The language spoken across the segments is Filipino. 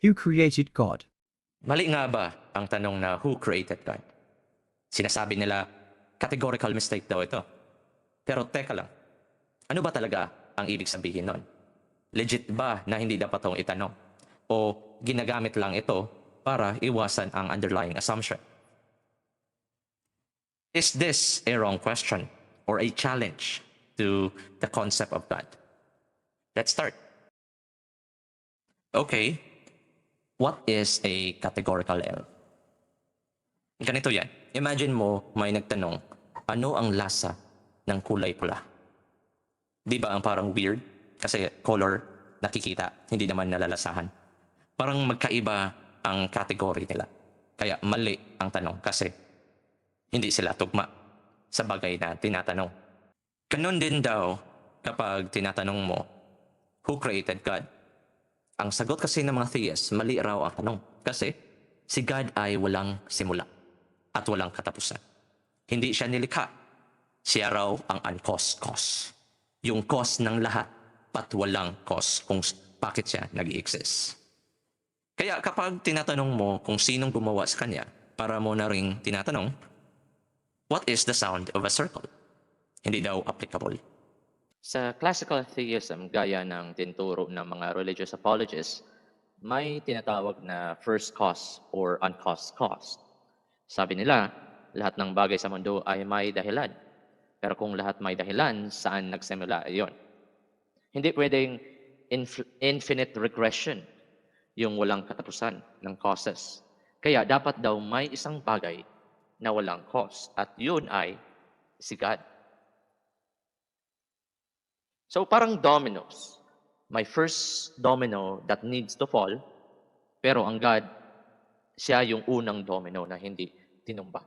Who created God? Mali nga ba ang tanong na who created God? Sinasabi nila, categorical mistake daw ito. Pero teka lang, ano ba talaga ang ibig sabihin nun? Legit ba na hindi dapat itong itanong? O ginagamit lang ito para iwasan ang underlying assumption? Is this a wrong question or a challenge to the concept of God? Let's start. Okay, what is a categorical error? Ganito yan. Imagine mo may nagtanong, ano ang lasa ng kulay pula? Di ba ang parang weird? Kasi color, nakikita, hindi naman nalalasahan. Parang magkaiba ang category nila. Kaya mali ang tanong kasi hindi sila tugma sa bagay na tinatanong. Ganon din daw kapag tinatanong mo, who created God? Ang sagot kasi ng mga theists, mali raw ang tanong. Kasi si God ay walang simula at walang katapusan. Hindi siya nilikha. Siya raw ang uncaused cause. Yung cause ng lahat, pat walang cause kung bakit siya nag-i-exist. Kaya kapag tinatanong mo kung sinong gumawa sa kanya, para mo na ring tinatanong, what is the sound of a circle? Hindi daw applicable. Sa classical theism, gaya ng tinuturo ng mga religious apologists, may tinatawag na first cause or uncaused cause. Sabi nila, lahat ng bagay sa mundo ay may dahilan. Pero kung lahat may dahilan, saan nagsimula iyon? Hindi pwedeng infinite regression yung walang katapusan ng causes. Kaya dapat daw may isang bagay na walang cause at yun ay si God. So parang dominoes. My first domino that needs to fall, pero ang God, siya yung unang domino na hindi tinumba.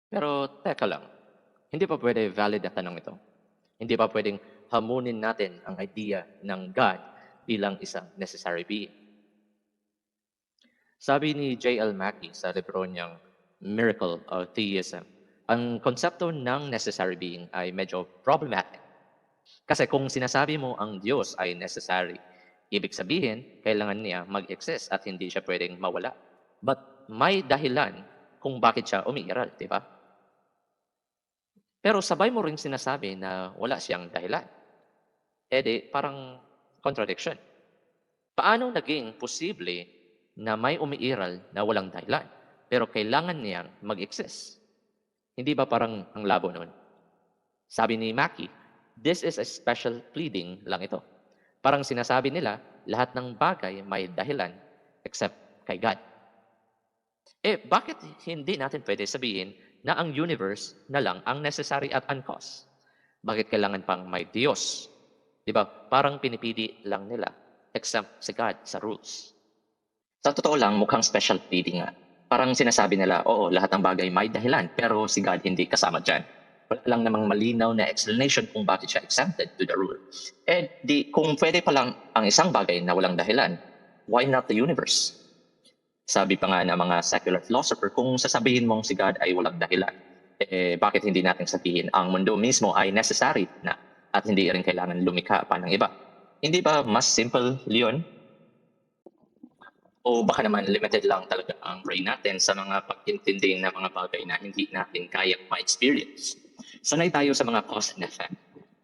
Pero teka lang, hindi pa pwede valid na tanong ito. Hindi pa pwedeng hamunin natin ang idea ng God bilang isang necessary being. Sabi ni J.L. Mackie sa libro niyang Miracle of Theism, ang konsepto ng necessary being ay medyo problematic. Kasi kung sinasabi mo ang Diyos ay necessary, ibig sabihin, kailangan niya mag-exist at hindi siya pwedeng mawala. But may dahilan kung bakit siya umiiral, di ba? Pero sabay mo rin sinasabi na wala siyang dahilan. Parang contradiction. Paano naging posible na may umiiral na walang dahilan, pero kailangan niyang mag-exist? Hindi ba parang ang labo nun? Sabi ni Mackie, this is a special pleading lang ito. Parang sinasabi nila, lahat ng bagay may dahilan except kay God. Bakit hindi natin pwede sabihin na ang universe na lang ang necessary at uncaused? Bakit kailangan pang may Diyos? Di ba? Parang pinipili lang nila except si God sa rules. Sa totoo lang, mukhang special pleading nga. Parang sinasabi nila, oo, lahat ng bagay may dahilan, pero si God hindi kasama dyan. Wala lang namang malinaw na explanation kung bakit siya exempted to the rule. Kung pwede pa lang ang isang bagay na walang dahilan, why not the universe? Sabi pa nga ng mga secular philosopher, kung sasabihin mong si God ay walang dahilan, bakit hindi natin sabihin ang mundo mismo ay necessary na at hindi rin kailangan lumikha pa ng iba? Hindi ba mas simple yun? O baka naman limited lang talaga ang brain natin sa mga pag-intindi ng mga bagay na hindi natin kayang ma-experience. Sanay tayo sa mga cause and effect.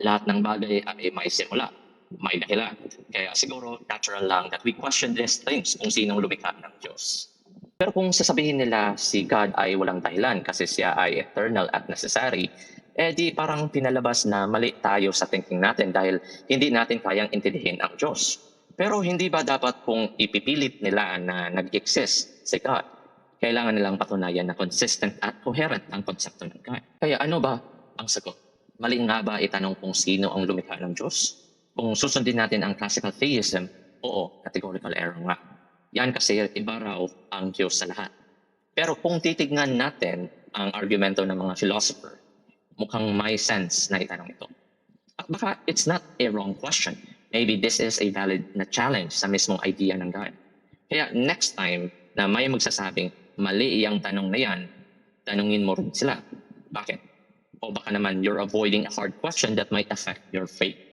Lahat ng bagay ay may simula, may dahilan. Kaya siguro natural lang that we question these things kung sinong lumikha ng Diyos. Pero kung sasabihin nila si God ay walang dahilan kasi siya ay eternal at necessary, di parang pinalabas na mali tayo sa thinking natin dahil hindi natin kayang intindihin ang Diyos. Pero hindi ba dapat kung ipipilit nila na nag-exist si God, kailangan nilang patunayan na consistent at coherent ang konsepto ng God? Kaya ano ba ang sagot? Mali nga ba itanong kung sino ang lumikha ng Diyos? Kung susundin natin ang classical theism, oo, categorical error nga. Yan kasi iba raw ang Diyos sa lahat. Pero kung titignan natin ang argumento ng mga philosopher, mukhang may sense na itanong ito. At baka it's not a wrong question. Maybe this is a valid na challenge sa mismong idea ng God. Kaya next time na may magsasabing mali iyang tanong na yan, tanungin mo rin sila. Bakit? O baka naman you're avoiding a hard question that might affect your faith.